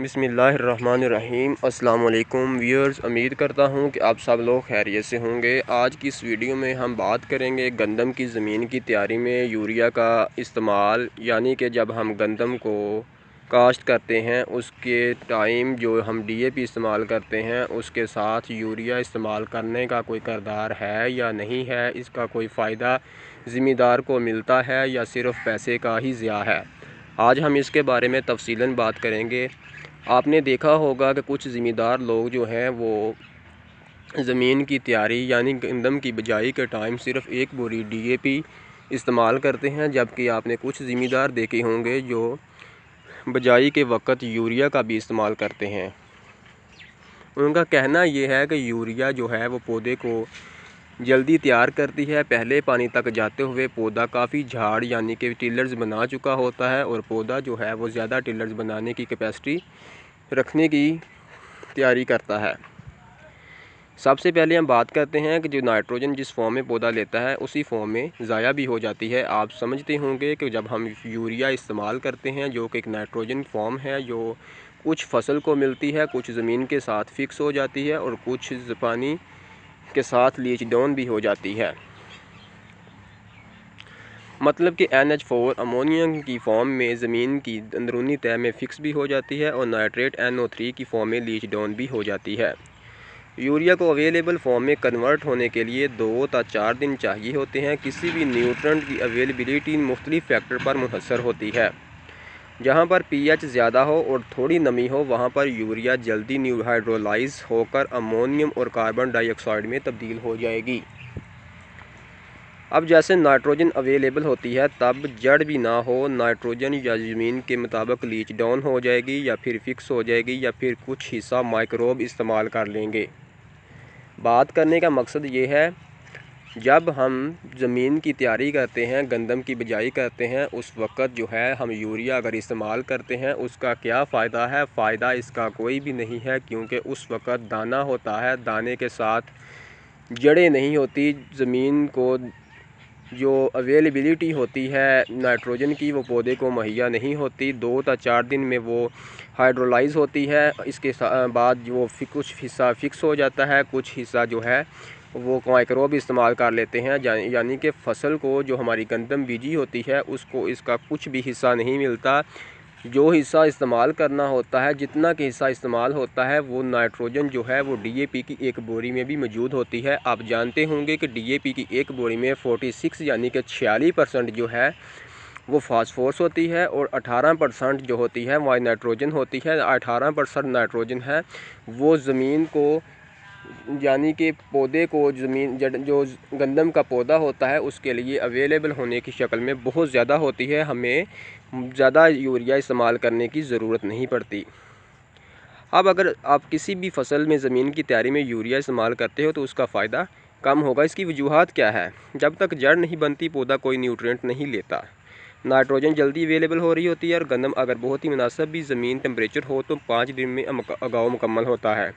बिस्मिल्लाहिर्रहमानिर्रहीम। अस्सलाम वालेकुम व्यूअर्स, उम्मीद करता हूँ कि आप सब लोग खैरियत से होंगे। आज की इस वीडियो में हम बात करेंगे गंदम की ज़मीन की तैयारी में यूरिया का इस्तेमाल, यानी कि जब हम गंदम को काश्त करते हैं उसके टाइम जो हम डीएपी इस्तेमाल करते हैं उसके साथ यूरिया इस्तेमाल करने का कोई किरदार है या नहीं है, इसका कोई फ़ायदा ज़मींदार को मिलता है या सिर्फ़ पैसे का ही ज़िया है। आज हम इसके बारे में तफसीलन बात करेंगे। आपने देखा होगा कि कुछ ज़मींदार लोग जो हैं वो ज़मीन की तैयारी यानी गंदम की बिजाई के टाइम सिर्फ़ एक बोरी डीएपी इस्तेमाल करते हैं, जबकि आपने कुछ ज़मींदार देखे होंगे जो बिजाई के वक्त यूरिया का भी इस्तेमाल करते हैं। उनका कहना यह है कि यूरिया जो है वो पौधे को जल्दी तैयार करती है। पहले पानी तक जाते हुए पौधा काफ़ी झाड़ यानी कि टिलर्स बना चुका होता है और पौधा जो है वो ज़्यादा टिलर्स बनाने की कैपेसिटी रखने की तैयारी करता है। सबसे पहले हम बात करते हैं कि जो नाइट्रोजन जिस फॉर्म में पौधा लेता है उसी फॉर्म में ज़ाया भी हो जाती है। आप समझते होंगे कि जब हम यूरिया इस्तेमाल करते हैं जो कि एक नाइट्रोजन फॉर्म है, जो कुछ फसल को मिलती है, कुछ ज़मीन के साथ फिक्स हो जाती है और कुछ पानी के साथ लीच डाउन भी हो जाती है। मतलब कि NH4 अमोनिया की फॉर्म में ज़मीन की अंदरूनी तह में फ़िक्स भी हो जाती है और नाइट्रेट NO3 की फॉर्म में लीच डाउन भी हो जाती है। यूरिया को अवेलेबल फॉर्म में कन्वर्ट होने के लिए 2 से 4 दिन चाहिए होते हैं। किसी भी न्यूट्रेंट की अवेलेबिलिटी मुख्तलिफ फैक्टर पर मुनहसर होती है। जहाँ पर pH ज़्यादा हो और थोड़ी नमी हो वहाँ पर यूरिया जल्दी हाइड्रोलाइज होकर अमोनियम और कार्बन डाइऑक्साइड में तब्दील हो जाएगी। अब जैसे नाइट्रोजन अवेलेबल होती है तब जड़ भी ना हो, नाइट्रोजन या ज़मीन के मुताबिक लीच डाउन हो जाएगी या फिर फिक्स हो जाएगी या फिर कुछ हिस्सा माइक्रोब इस्तेमाल कर लेंगे। बात करने का मकसद ये है, जब हम ज़मीन की तैयारी करते हैं, गंदम की बिजाई करते हैं, उस वक़्त जो है हम यूरिया अगर इस्तेमाल करते हैं उसका क्या फ़ायदा है। फ़ायदा इसका कोई भी नहीं है, क्योंकि उस वक़्त दाना होता है, दाने के साथ जड़ें नहीं होती। ज़मीन को जो अवेलेबिलिटी होती है नाइट्रोजन की वो पौधे को मुहैया नहीं होती। 2 से 4 दिन में वो हाइड्रोलाइज होती है। इसके बाद वो कुछ हिस्सा फिक्स हो जाता है, कुछ हिस्सा जो है वो माइक्रोब इस्तेमाल कर लेते हैं। यानी कि फ़सल को जो हमारी गंदम बीजी होती है उसको इसका कुछ भी हिस्सा नहीं मिलता। जो हिस्सा इस्तेमाल करना होता है, जितना कि हिस्सा इस्तेमाल होता है, वो नाइट्रोजन जो है वो डीएपी की एक बोरी में भी मौजूद होती है। आप जानते होंगे कि डीएपी की एक बोरी में 46 यानी कि 46% जो है वो फास्फोरस होती है और 18% जो होती है वह नाइट्रोजन होती है। 18% नाइट्रोजन है वो ज़मीन को यानी कि पौधे को ज़मीन जो गंदम का पौधा होता है उसके लिए अवेलेबल होने की शक्ल में बहुत ज़्यादा होती है। हमें ज़्यादा यूरिया इस्तेमाल करने की ज़रूरत नहीं पड़ती। अब अगर आप किसी भी फसल में ज़मीन की तैयारी में यूरिया इस्तेमाल करते हो तो उसका फ़ायदा कम होगा। इसकी वजूहात क्या है? जब तक जड़ नहीं बनती पौधा कोई न्यूट्रिएंट नहीं लेता। नाइट्रोजन जल्दी अवेलेबल हो रही होती है और गंदम अगर बहुत ही मुनासिब भी ज़मीन टेम्परेचर हो तो 5 दिन में उगाव मुकम्मल होता है।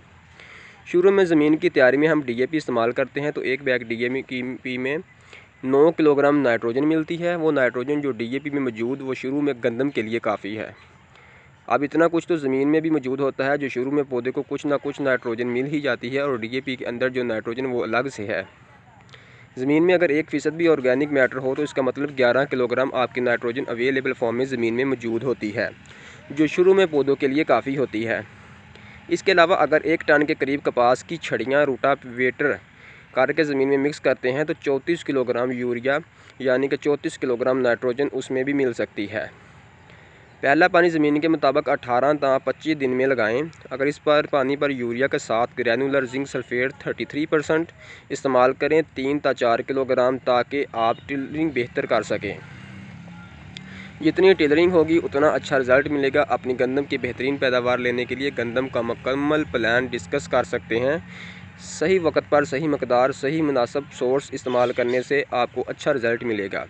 शुरू में ज़मीन की तैयारी में हम डीएपी इस्तेमाल करते हैं तो एक बैग डीएपी में 9 किलोग्राम नाइट्रोजन मिलती है। वो नाइट्रोजन जो डीएपी में मौजूद वो शुरू में गंदम के लिए काफ़ी है। अब इतना कुछ तो ज़मीन में भी मौजूद होता है जो शुरू में पौधे को कुछ ना कुछ नाइट्रोजन मिल ही जाती है और डीएपी के अंदर जो नाइट्रोजन वो अलग से है। ज़मीन में अगर 1% भी ऑर्गेनिक मैटर हो तो इसका मतलब 11 किलोग्राम आपकी नाइट्रोजन अवेलेबल फॉर्म में ज़मीन में मौजूद होती है, जो शुरू में पौधों के लिए काफ़ी होती है। इसके अलावा अगर 1 टन के करीब कपास की छड़ियाँ रोटावेटर करके ज़मीन में मिक्स करते हैं तो 34 किलोग्राम यूरिया यानी कि 34 किलोग्राम नाइट्रोजन उसमें भी मिल सकती है। पहला पानी ज़मीन के मुताबिक 18 से 25 दिन में लगाएं। अगर इस पर पानी पर यूरिया के साथ ग्रैनुलर जिंक सल्फेट 33% इस्तेमाल करें 3 से 4 किलोग्राम, ताकि आप टिलरिंग बेहतर कर सकें। जितनी टेलरिंग होगी उतना अच्छा रिज़ल्ट मिलेगा। अपनी गंदम की बेहतरीन पैदावार लेने के लिए गंदम का मुकम्मल प्लान डिस्कस कर सकते हैं। सही वक्त पर सही मकदार सही मुनासिब सोर्स इस्तेमाल करने से आपको अच्छा रिज़ल्ट मिलेगा।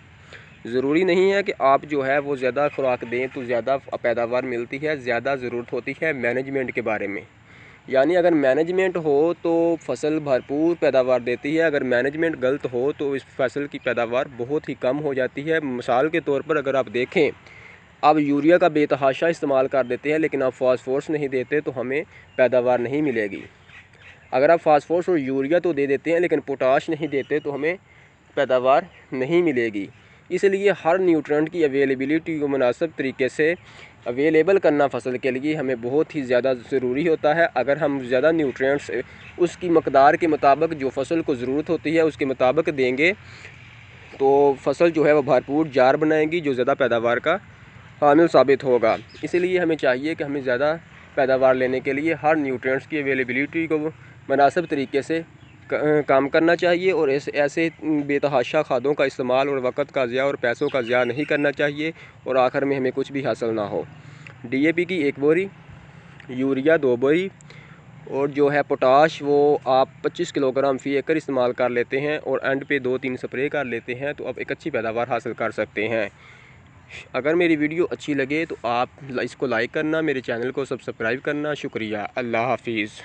ज़रूरी नहीं है कि आप जो है वो ज़्यादा खुराक दें तो ज़्यादा पैदावार मिलती है। ज़्यादा ज़रूरत होती है मैनेजमेंट के बारे में, यानी अगर मैनेजमेंट हो तो फसल भरपूर पैदावार देती है, अगर मैनेजमेंट गलत हो तो इस फसल की पैदावार बहुत ही कम हो जाती है। मिसाल के तौर पर अगर आप देखें, अब यूरिया का बेतहाशा इस्तेमाल कर देते हैं लेकिन आप फास्फोरस नहीं देते तो हमें पैदावार नहीं मिलेगी। अगर आप फास्फोरस और यूरिया तो दे देते हैं लेकिन पोटाश नहीं देते तो हमें पैदावार नहीं मिलेगी। इसलिए हर न्यूट्रेंट की अवेलेबिलिटी को मुनासिब तरीके से अवेलेबल करना फसल के लिए हमें बहुत ही ज़्यादा ज़रूरी होता है। अगर हम ज़्यादा न्यूट्रेंट्स उसकी मकदार के मुताबिक जो फसल को ज़रूरत होती है उसके मुताबिक देंगे तो फसल जो है वो भरपूर जार बनाएगी, जो ज़्यादा पैदावार का हामिल साबित होगा। इसलिए हमें चाहिए कि हमें ज़्यादा पैदावार लेने के लिए हर न्यूट्रिएंट्स की अवेलेबिलिटी को मुनासिब तरीके से काम करना चाहिए और ऐसे बेतहाशा खादों का इस्तेमाल और वक़्त का ज़िया और पैसों का ज़िया नहीं करना चाहिए और आखिर में हमें कुछ भी हासिल ना हो। DAP की 1 बोरी, यूरिया 2 बोरी और जो है पोटाश वो आप 25 किलोग्राम फ़ी एकड़ इस्तेमाल कर लेते हैं और एंड पे 2-3 स्प्रे कर लेते हैं तो आप एक अच्छी पैदावार हासिल कर सकते हैं। अगर मेरी वीडियो अच्छी लगे तो आप इसको लाइक करना, मेरे चैनल को सब्सक्राइब करना। शुक्रिया। अल्लाह हाफिज़।